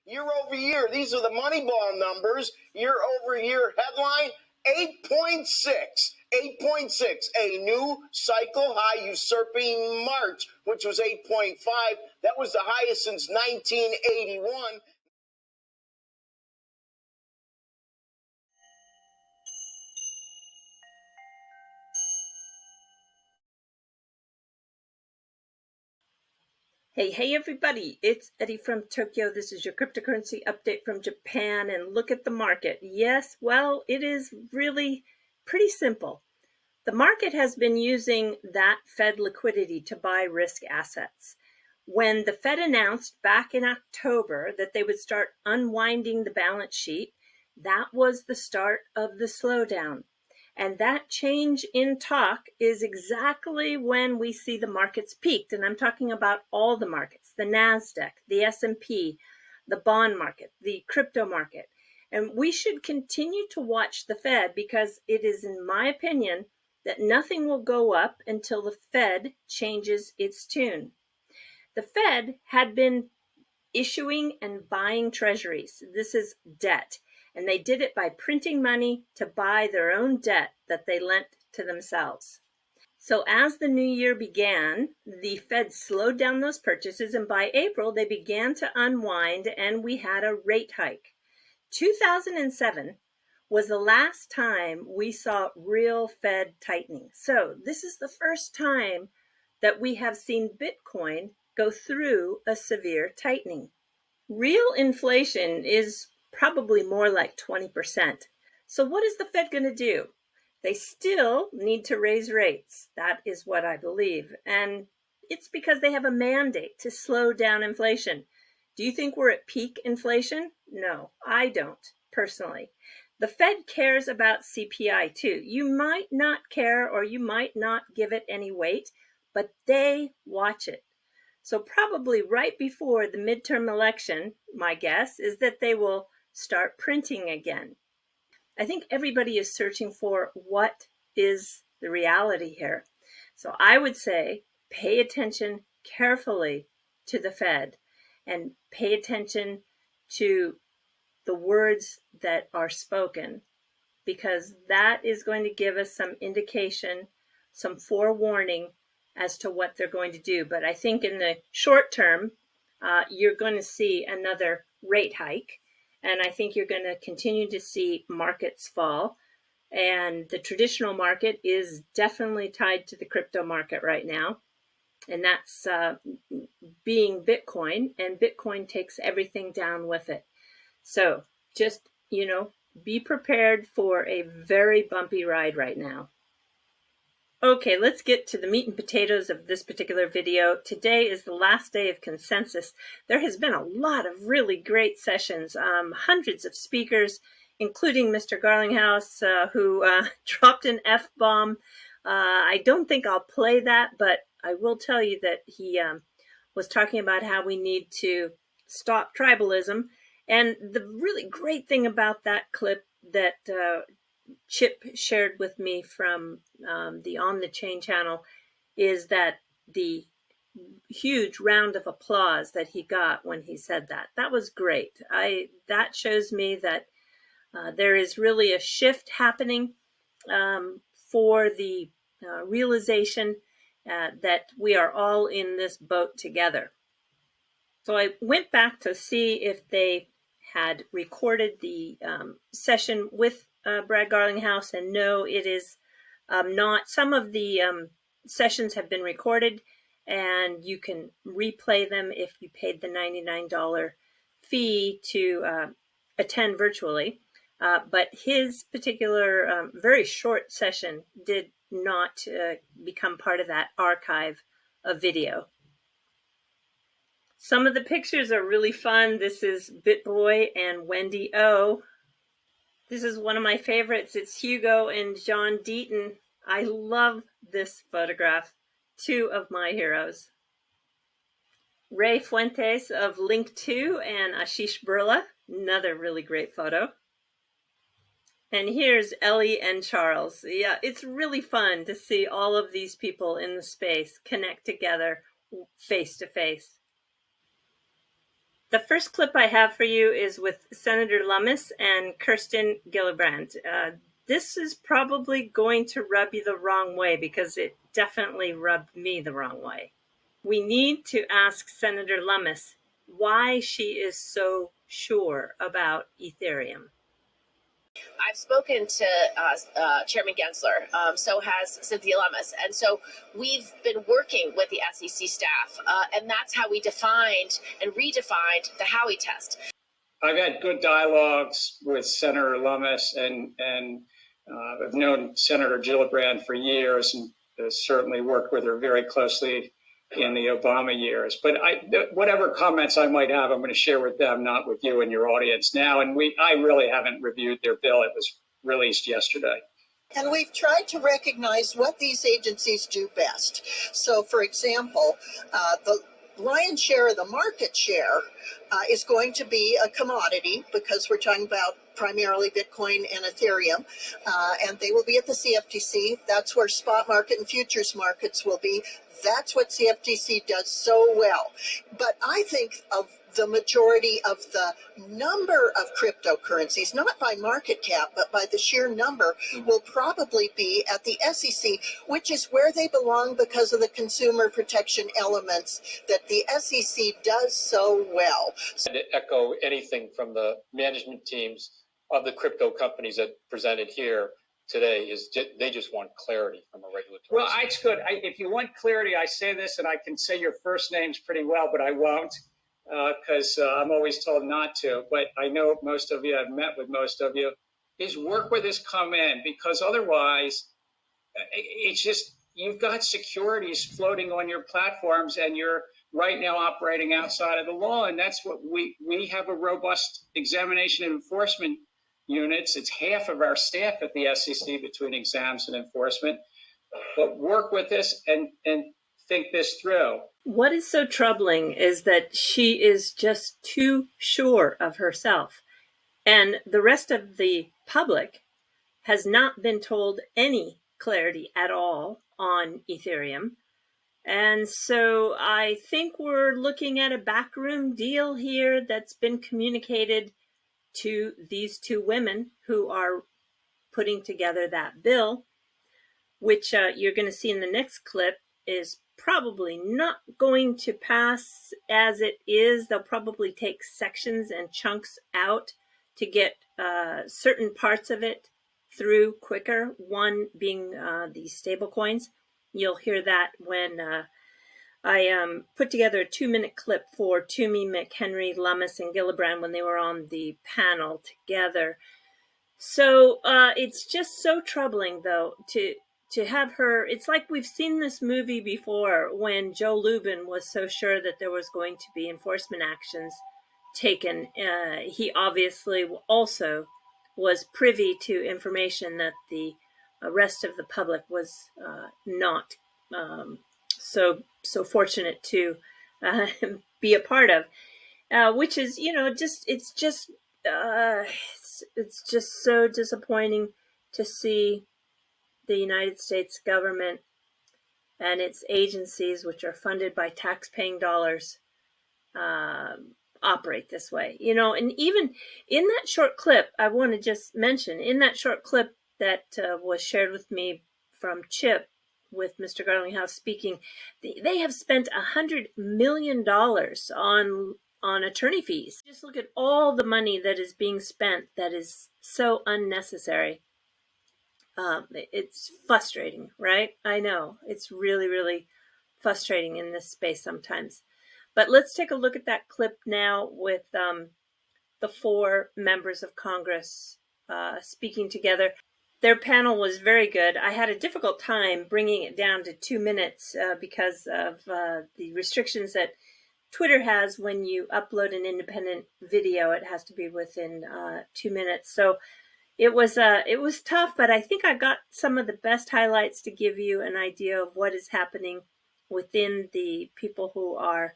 Year over year, these are the Moneyball numbers. Year over year headline, 8.6. 8.6, a new cycle high usurping March, which was 8.5. That was the highest since 1981. Hey everybody, it's Eddie from Tokyo. This is your cryptocurrency update from Japan, and look at the market. Yes, well, it is really pretty simple. The market has been using that Fed liquidity to buy risk assets. When the Fed announced back in October that they would start unwinding the balance sheet, that was the start of the slowdown. And that change in talk is exactly when we see the markets peaked. And I'm talking about all the markets, the NASDAQ, the S&P, the bond market, the crypto market. And we should continue to watch the Fed because it is, in my opinion, that nothing will go up until the Fed changes its tune. The Fed had been issuing and buying treasuries. This is debt. And they did it by printing money to buy their own debt that they lent to themselves. So as the new year began, the Fed slowed down those purchases, and by April, they began to unwind, and we had a rate hike. 2007 was the last time we saw real Fed tightening. So this is the first time that we have seen Bitcoin go through a severe tightening. Real inflation is probably more like 20%. So what is the Fed going to do? They still need to raise rates. That is what I believe. And it's because they have a mandate to slow down inflation. Do you think we're at peak inflation? No, I don't, personally. The Fed cares about CPI too. You might not care, or you might not give it any weight, but they watch it. So probably right before the midterm election, my guess is that they will start printing again. I think everybody is searching for what is the reality here. So I would say pay attention carefully to the Fed and pay attention to the words that are spoken, because that is going to give us some indication, some forewarning as to what they're going to do. But I think in the short term, you're going to see another rate hike. And I think you're going to continue to see markets fall. And the traditional market is definitely tied to the crypto market right now. And that's being Bitcoin. And Bitcoin takes everything down with it. So just, be prepared for a very bumpy ride right now. Okay, let's get to the meat and potatoes of this particular video. Today is the last day of consensus. There has been a lot of really great sessions, hundreds of speakers, including Mr. Garlinghouse, who dropped an F-bomb. I don't think I'll play that, but I will tell you that he was talking about how we need to stop tribalism. And the really great thing about that clip that Chip shared with me from the On the Chain channel is that the huge round of applause that he got when he said that. That was great. That shows me that there is really a shift happening for the realization that we are all in this boat together. So I went back to see if they had recorded the session with Brad Garlinghouse, and no, it is not. Some of the sessions have been recorded, and you can replay them if you paid the $99 fee to attend virtually. But his particular very short session did not become part of that archive of video. Some of the pictures are really fun. This is BitBoy and Wendy O. This is one of my favorites. It's Hugo and John Deaton. I love this photograph. Two of my heroes. Ray Fuentes of Linqto and Ashish Burla. Another really great photo. And here's Ellie and Charles. Yeah, it's really fun to see all of these people in the space connect together face to face. The first clip I have for you is with Senator Lummis and Kirsten Gillibrand. This is probably going to rub you the wrong way because it definitely rubbed me the wrong way. We need to ask Senator Lummis why she is so sure about Ethereum. I've spoken to Chairman Gensler, so has Cynthia Lummis. And so we've been working with the SEC staff, and that's how we defined and redefined the Howey test. I've had good dialogues with Senator Lummis, and I've known Senator Gillibrand for years and certainly worked with her very closely in the Obama years. But whatever comments I might have, I'm going to share with them, not with you and your audience now. And I really haven't reviewed their bill. It was released yesterday. And we've tried to recognize what these agencies do best. So, for example, the lion's share of the market share is going to be a commodity because we're talking about primarily Bitcoin and Ethereum, and they will be at the CFTC. That's where spot market and futures markets will be. That's what CFTC does so well. But I think of the majority of the number of cryptocurrencies, not by market cap, but by the sheer number, will probably be at the SEC, which is where they belong because of the consumer protection elements that the SEC does so well. To echo anything from the management teams of the crypto companies that presented here today, is they just want clarity from a regulatory Well, standpoint. it's good. If you want clarity, I say this, and I can say your first names pretty well, but I won't because I'm always told not to. But I know most of you, I've met with most of you, is work with us, come in, because otherwise it's just, you've got securities floating on your platforms and you're right now operating outside of the law. And that's what we have a robust examination and enforcement units. It's half of our staff at the SEC between exams and enforcement. But work with this and think this through. What is so troubling is that she is just too sure of herself. And the rest of the public has not been told any clarity at all on Ethereum. And so I think we're looking at a backroom deal here that's been communicated to these two women who are putting together that bill, which you're going to see in the next clip is probably not going to pass as it is. They'll probably take sections and chunks out to get certain parts of it through quicker, one being the stable coins. You'll hear that when I put together a 2-minute clip for Toomey, McHenry, Lummis, and Gillibrand when they were on the panel together. So it's just so troubling, though, to have her. It's like we've seen this movie before when Joe Lubin was so sure that there was going to be enforcement actions taken. He obviously also was privy to information that the rest of the public was not so fortunate to be a part of, which is, it's just so disappointing to see the United States government and its agencies, which are funded by tax-paying dollars, operate this way. And even in that short clip, I want to just mention, in that short clip that was shared with me from Chip, with Mr. Garlinghouse speaking, they have spent $100 million on attorney fees. Just look at all the money that is being spent that is so unnecessary. It's frustrating, right? I know it's really, really frustrating in this space sometimes. But let's take a look at that clip now with the 4 members of Congress speaking together. Their panel was very good. I had a difficult time bringing it down to 2 minutes because of the restrictions that Twitter has when you upload an independent video. It has to be within 2 minutes. So it was tough, but I think I got some of the best highlights to give you an idea of what is happening within the people who are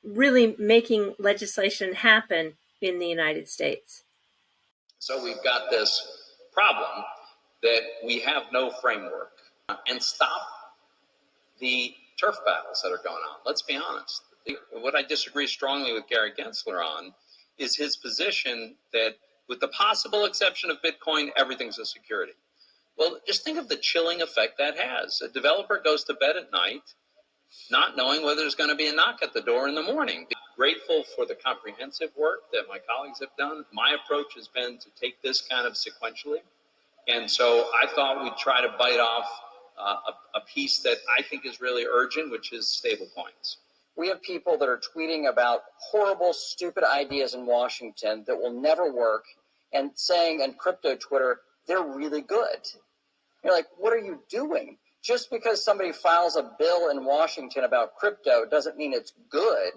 really making legislation happen in the United States. So we've got this problem that we have no framework and stop the turf battles that are going on. Let's be honest. What I disagree strongly with Gary Gensler on is his position that, with the possible exception of Bitcoin, everything's a security. Well, just think of the chilling effect that has. A developer goes to bed at night not knowing whether there's going to be a knock at the door in the morning. Grateful for the comprehensive work that my colleagues have done. My approach has been to take this kind of sequentially. And so I thought we'd try to bite off a piece that I think is really urgent, which is stablecoins. We have people that are tweeting about horrible, stupid ideas in Washington that will never work and saying on crypto Twitter, they're really good. You're like, what are you doing? Just because somebody files a bill in Washington about crypto doesn't mean it's good.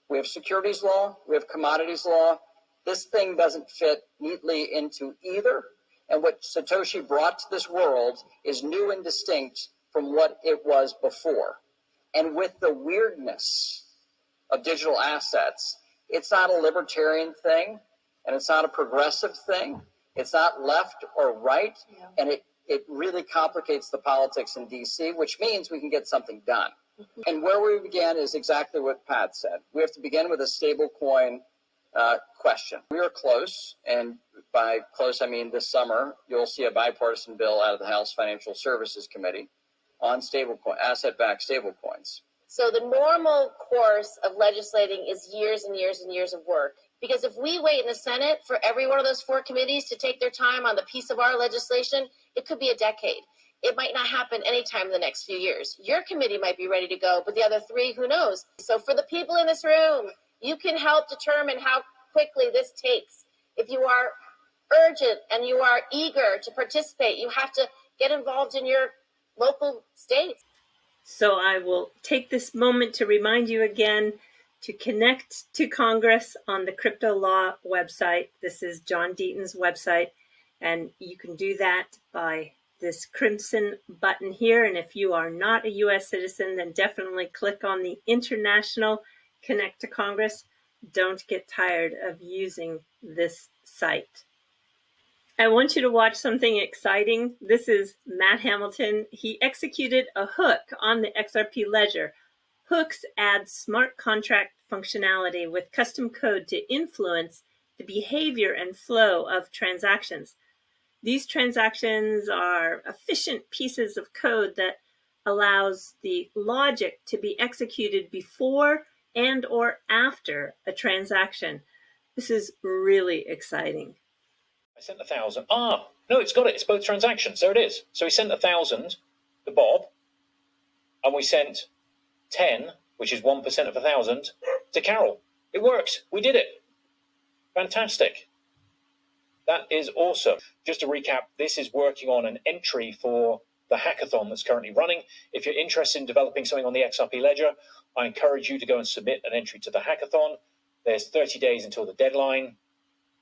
We have securities law, we have commodities law. This thing doesn't fit neatly into either. And what Satoshi brought to this world is new and distinct from what it was before. And with the weirdness of digital assets, it's not a libertarian thing, and it's not a progressive thing. It's not left or right, and it really complicates the politics in DC, which means we can get something done. And where we began is exactly what Pat said. We have to begin with a stable coin question. We are close, and by close I mean this summer, you'll see a bipartisan bill out of the House Financial Services Committee on stablecoin, asset-backed stablecoins. So the normal course of legislating is years and years and years of work. Because if we wait in the Senate for every one of those 4 committees to take their time on the piece of our legislation, it could be a decade. It might not happen anytime in the next few years. Your committee might be ready to go, but the other 3, who knows? So for the people in this room, you can help determine how quickly this takes. If you are urgent and you are eager to participate, you have to get involved in your local states. So I will take this moment to remind you again to connect to Congress on the Crypto Law website. This is John Deaton's website, and you can do that by this crimson button here. And if you are not a U.S. citizen, then definitely click on the International Connect to Congress. Don't get tired of using this site. I want you to watch something exciting. This is Matt Hamilton. He executed a hook on the XRP ledger. Hooks add smart contract functionality with custom code to influence the behavior and flow of transactions. These transactions are efficient pieces of code that allows the logic to be executed before and or after a transaction. This is really exciting. I sent 1,000. No, it's got it. It's both transactions. There it is. So we sent 1,000 to Bob, and we sent 10, which is 1% of 1,000, to Carol. It works. We did it. Fantastic. That is awesome. Just to recap, this is working on an entry for the hackathon that's currently running. If you're interested in developing something on the XRP ledger, I encourage you to go and submit an entry to the hackathon. There's 30 days until the deadline.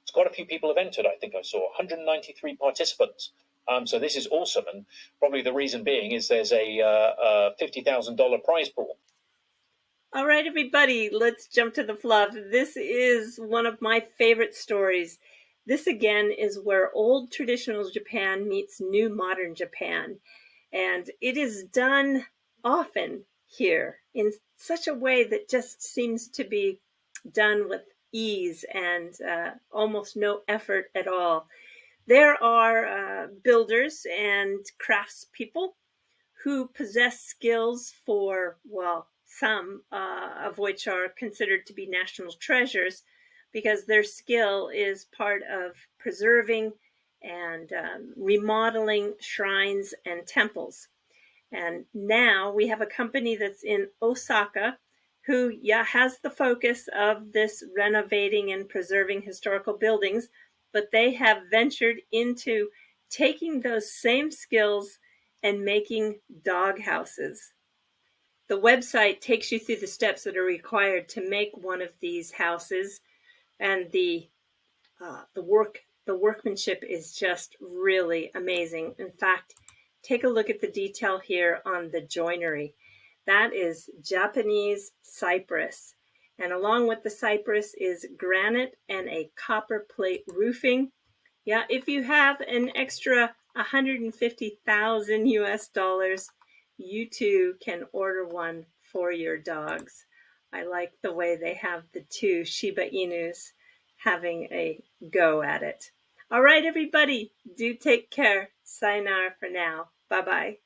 It's quite a few people have entered. I think I saw 193 participants. So this is awesome. And probably the reason being is there's a $50,000 prize pool. All right, everybody, let's jump to the fluff. This is one of my favorite stories. This, again, is where old traditional Japan meets new modern Japan. And it is done often here in such a way that just seems to be done with ease and almost no effort at all. There are builders and craftspeople who possess skills for, well, some of which are considered to be national treasures because their skill is part of preserving and remodeling shrines and temples. And now we have a company that's in Osaka who has the focus of this renovating and preserving historical buildings, but they have ventured into taking those same skills and making dog houses. The website takes you through the steps that are required to make one of these houses, and the workmanship is just really amazing. In fact, take a look at the detail here on the joinery. That is Japanese cypress. And along with the cypress is granite and a copper plate roofing. Yeah, if you have an extra 150,000 US dollars, you too can order one for your dogs. I like the way they have the two Shiba Inus having a go at it. All right, everybody, do take care. Sayonara for now. Bye-bye.